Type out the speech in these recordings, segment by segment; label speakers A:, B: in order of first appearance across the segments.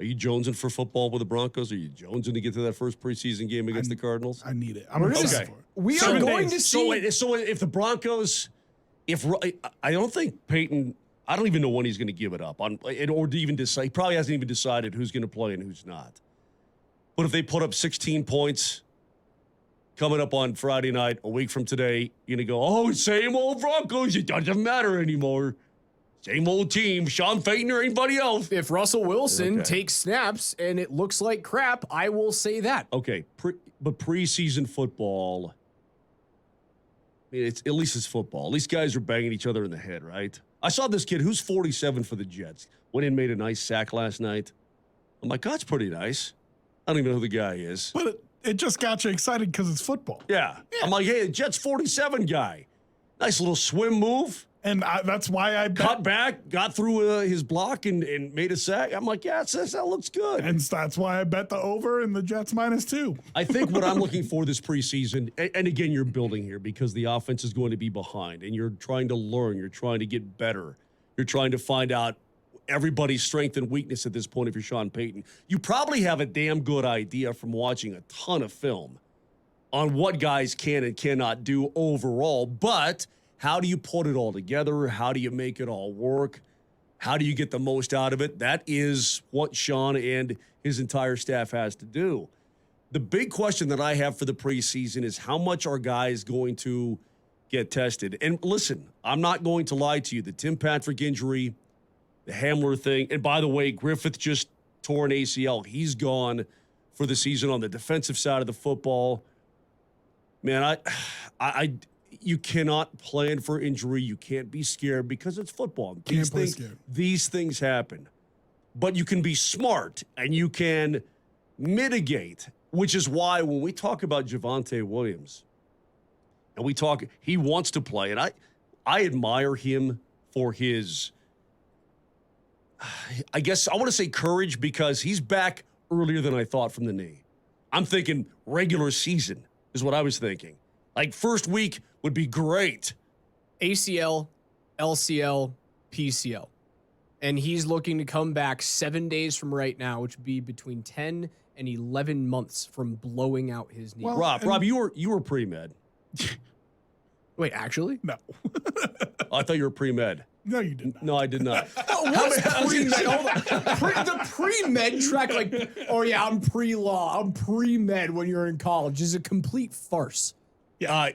A: Are you jonesing for football with the Broncos? Are you jonesing to get to that first preseason game against the Cardinals?
B: I need it. I'm excited for it.
C: We are going to see.
A: So if the Broncos, I don't think Peyton, I don't even know when he's going to give it up or even decide. He probably hasn't even decided who's going to play and who's not. But if they put up 16 points coming up on Friday night, a week from today, you're going to go, oh, same old Broncos. It doesn't matter anymore. Same old team. Sean Payton or anybody else.
C: If Russell Wilson takes snaps and it looks like crap, I will say that.
A: Okay, but preseason football, I mean, at least it's football. At least guys are banging each other in the head, right? I saw this kid who's 47 for the Jets. Went in and made a nice sack last night. I'm like, that's pretty nice. I don't even know who the guy is.
B: But it just got you excited because it's football.
A: Yeah. I'm like, hey, the Jets 47 guy. Nice little swim move.
B: And that's why I bet.
A: Cut back, got through his block, and made a sack. I'm like, yeah, that looks good.
B: And that's why I bet the over and the Jets -2.
A: I think what I'm looking for this preseason, and again, you're building here because the offense is going to be behind, and you're trying to learn. You're trying to get better. You're trying to find out everybody's strength and weakness at this point if you're Sean Payton. You probably have a damn good idea from watching a ton of film on what guys can and cannot do overall, but how do you put it all together? How do you make it all work? How do you get the most out of it? That is what Sean and his entire staff has to do. The big question that I have for the preseason is how much are guys going to get tested? And listen, I'm not going to lie to you. The Tim Patrick injury, the Hamler thing, and by the way, Griffith just tore an ACL. He's gone for the season on the defensive side of the football. Man, you cannot plan for injury. You can't be scared because it's football. These things happen. But you can be smart and you can mitigate, which is why when we talk about Javonte Williams, and he wants to play, and I admire him for his, I guess I want to say courage because he's back earlier than I thought from the knee. I'm thinking regular season is what I was thinking. Like first week would be great.
C: ACL, LCL, PCL. And he's looking to come back 7 days from right now, which would be between 10 and 11 months from blowing out his knee.
B: Well,
A: Rob, you were pre-med.
C: Wait, actually?
B: No.
A: I thought you were pre-med.
B: No, you did not.
A: No, I did not.
C: The pre-med track, like, oh yeah, I'm pre-law, I'm pre-med when you're in college is a complete farce.
A: Yeah,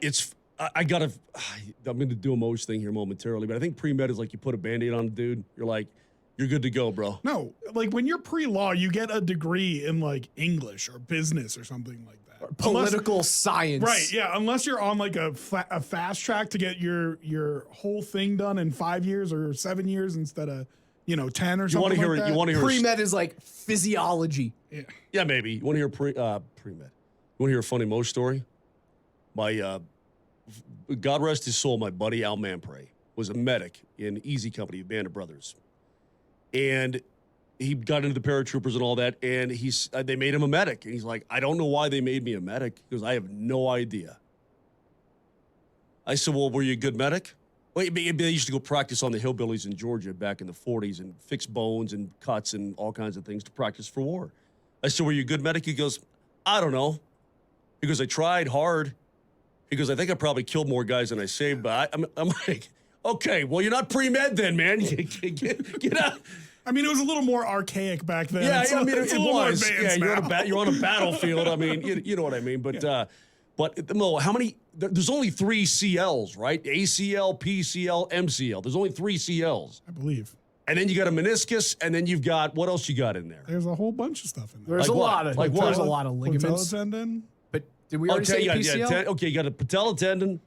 A: I'm going to do a Moj thing here momentarily, but I think pre-med is like you put a Band-Aid on a dude. You're like, you're good to go, bro.
B: No, like when you're pre-law, you get a degree in like English or business or something like that.
C: Or political science.
B: Right, yeah, unless you're on like a fast track to get your whole thing done in 5 years or 7 years instead of, 10 or something like that.
A: You want to hear
C: pre-med is like physiology.
A: Yeah, maybe. You want to hear pre-med. You want to hear a funny Moj story? My God rest his soul, my buddy Al Mampray was a medic in Easy Company, Band of Brothers. And he got into the paratroopers and all that, and they made him a medic. And he's like, I don't know why they made me a medic. He goes, I have no idea. I said, well, were you a good medic? Well, they used to go practice on the hillbillies in Georgia back in the 40s and fix bones and cuts and all kinds of things to practice for war. I said, were you a good medic? He goes, I don't know. He goes, I tried hard. He goes, I think I probably killed more guys than I saved, but I'm like, okay, well, you're not pre-med then, man. Get out.
B: I mean, it was a little more archaic back then.
A: Yeah,
B: it's
A: it
B: a little more
A: was.
B: advanced
A: Yeah, you're on a battlefield. I mean, you know what I mean. But Mo, how many? There's only 3 CLs, right? ACL, PCL, MCL. There's only 3 CLs.
B: I believe.
A: And then you got a meniscus, and then you've got, what else you got in there?
B: There's a whole bunch of stuff in there.
C: There's
A: Like
C: a
A: what?
C: lot of
A: Like what?
C: There's a lot of ligaments.
B: Patella tendon.
C: But did we already say PCL?
A: Okay, you got a patella tendon.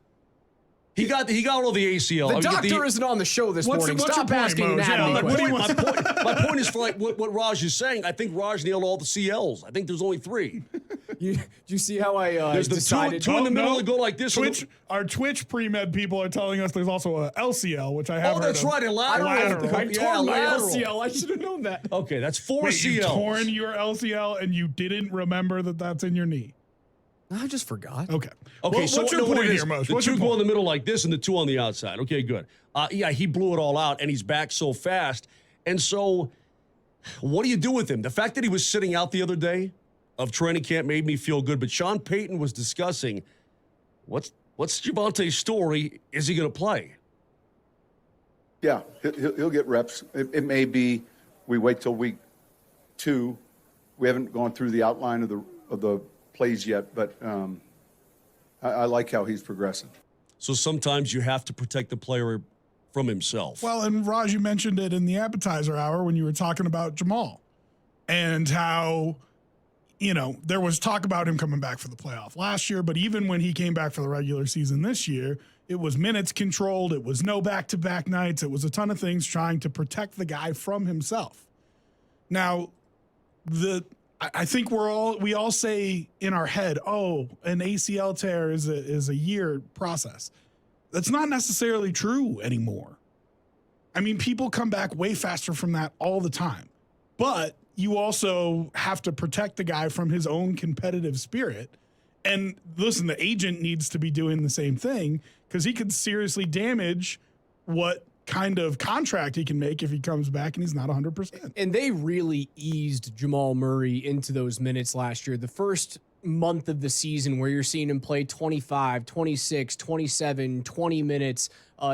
A: He got all the ACL.
C: The doctor isn't on the show this morning. Stop asking anatomy questions.
A: My point is for like what Raj is saying. I think Raj nailed all the CLs. I think there's only 3.
C: Do you see how I
A: there's
C: decided?
A: two in the middle that go like this.
B: Our Twitch pre-med people are telling us there's also a LCL, which I haven't heard
A: that's
B: of.
A: right, a lateral.
C: I tore my LCL. I should have known that.
A: Okay, that's 4
B: Wait,
A: CLs.
B: you torn your LCL and you didn't remember that that's in your knee?
C: I just forgot.
B: Okay.
A: Okay,
B: so what's your point here, Moj?
A: The 2 go in the middle like this and the 2 on the outside. Okay, good. Yeah, he blew it all out, and he's back so fast. And so What do you do with him? The fact that he was sitting out the other day of training camp made me feel good, but Sean Payton was discussing what's Javonte's story? Is he going to play?
D: Yeah, he'll get reps. It may be we wait till week 2. We haven't gone through the outline of the plays yet, but I like how he's progressing.
A: So sometimes you have to protect the player from himself.
B: Well, and Raj, you mentioned it in the appetizer hour when you were talking about Jamal and how, there was talk about him coming back for the playoff last year, but even when he came back for the regular season this year, it was minutes controlled. It was no back-to-back nights. It was a ton of things trying to protect the guy from himself. Now, I think we all say in our head, oh, an ACL tear is a year process. That's not necessarily true anymore. I mean, people come back way faster from that all the time. But you also have to protect the guy from his own competitive spirit. And listen, the agent needs to be doing the same thing because he could seriously damage what kind of contract he can make if he comes back and he's not 100%.
C: And they really eased Jamal Murray into those minutes last year. The first month of the season where you're seeing him play 25, 26, 27, 20 minutes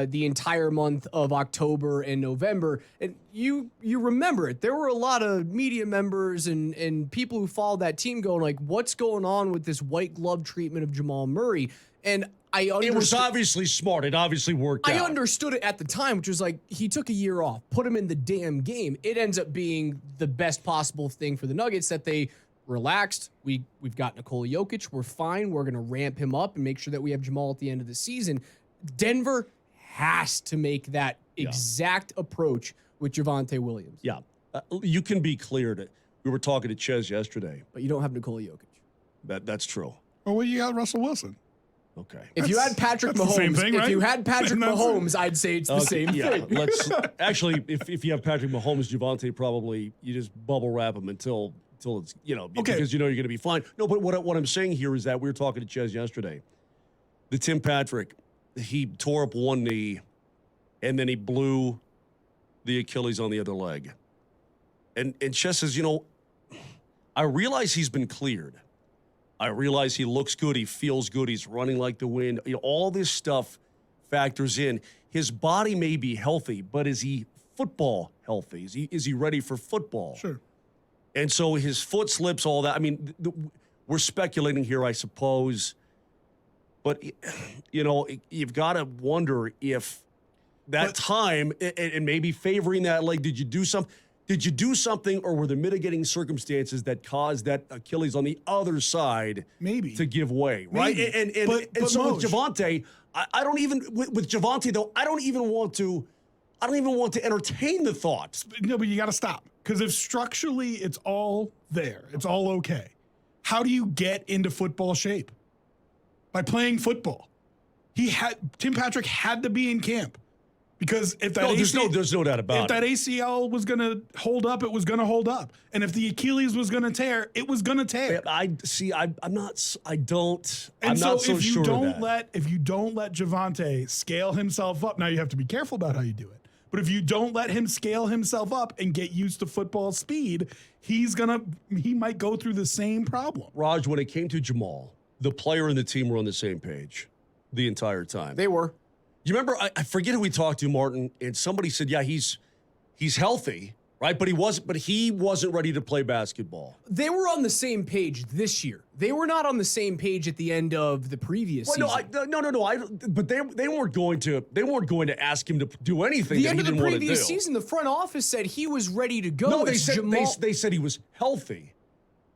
C: the entire month of October and November. And you remember it. There were a lot of media members and people who followed that team going like, what's going on with this white glove treatment of Jamal Murray? And it
A: was obviously smart. It obviously worked out.
C: I understood it at the time, which was like, he took a year off, put him in the damn game. It ends up being the best possible thing for the Nuggets that they relaxed. We've got Nikola Jokic. We're fine. We're going to ramp him up and make sure that we have Jamal at the end of the season. Denver has to make that exact approach with Javonte Williams.
A: Yeah. You can be clear that we were talking to Ches yesterday.
C: But you don't have Nikola Jokic.
A: That's true.
B: Well, you got Russell Wilson.
A: Okay.
C: If you had Patrick Mahomes, if you had Patrick Mahomes, I'd say it's the same thing.
A: Let's actually, if you have Patrick Mahomes, Javonte, probably you just bubble wrap him until it's, because you're going to be fine. No, but what I'm saying here is that we were talking to Ches yesterday. The Tim Patrick, he tore up one knee, and then he blew the Achilles on the other leg. And Ches says, I realize he's been cleared. I realize he looks good. He feels good. He's running like the wind. All this stuff factors in. His body may be healthy, but is he football healthy? Is he ready for football?
B: Sure.
A: And so his foot slips, all that. I mean, we're speculating here, I suppose. But, you've got to wonder if time and maybe favoring that leg, did you do something? Did you do something, or were there mitigating circumstances that caused that Achilles on the other side to give way, right?
B: Maybe.
A: And so with Javonte, I don't even with Javonte though, I don't even want to entertain the thought.
B: No, but you got to stop because if structurally it's all there, it's all okay. How do you get into football shape? By playing football. Tim Patrick had to be in camp. Because if that
A: there's no doubt about it.
B: If that ACL was going to hold up, it was going to hold up. And if the Achilles was going to tear, it was going to tear.
A: I'm not so
B: if
A: sure of that.
B: If you don't let Javonte scale himself up, now you have to be careful about how you do it. But if you don't let him scale himself up and get used to football speed, he might go through the same problem.
A: Raj, when it came to Jamal, the player and the team were on the same page the entire time.
C: They were.
A: You remember, I forget who we talked to, Martin, and somebody said, yeah, he's healthy, right? But he wasn't ready to play basketball.
C: They were on the same page this year. They were not on the same page at the end of the previous season.
A: No. But they weren't going to ask him to do anything.
C: The end of the previous season, the front office said he was ready to go.
A: No, they said he was healthy.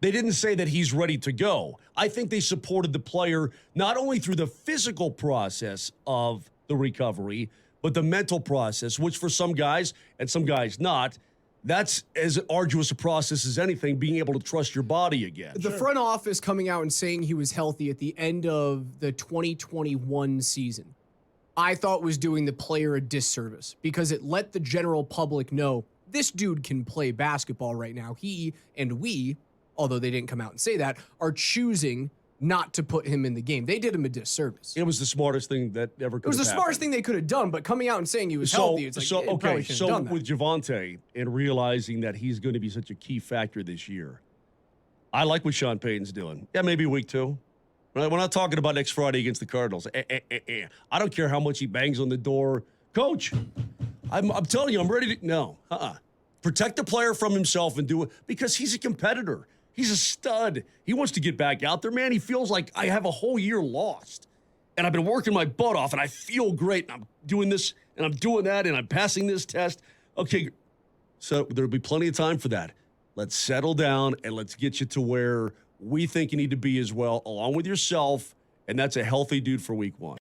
A: They didn't say that he's ready to go. I think they supported the player not only through the physical process of the recovery, but the mental process, which for some guys and some guys not, that's as arduous a process as anything, being able to trust your body again.
C: The front office coming out and saying he was healthy at the end of the 2021 season, I thought was doing the player a disservice because it let the general public know this dude can play basketball right now. He and we, although they didn't come out and say that, are choosing not to put him in the game. They did him a disservice.
A: It was the smartest thing that ever could have
C: It was the
A: happened.
C: smartest thing they could have done, but coming out and saying he was healthy, it's like, it probably shouldn't have done that.
A: with Javonte and realizing that he's going to be such a key factor this year, I like what Sean Payton's doing. Yeah, maybe week 2. Right? We're not talking about next Friday against the Cardinals. I don't care how much he bangs on the door. Coach, I'm telling you, I'm ready to – no. Protect the player from himself and do it because he's a competitor. He's a stud. He wants to get back out there, man. He feels like I have a whole year lost. And I've been working my butt off, and I feel great. And I'm doing this, and I'm doing that, and I'm passing this test. Okay, so there'll be plenty of time for that. Let's settle down, and let's get you to where we think you need to be as well, along with yourself, and that's a healthy dude for week 1.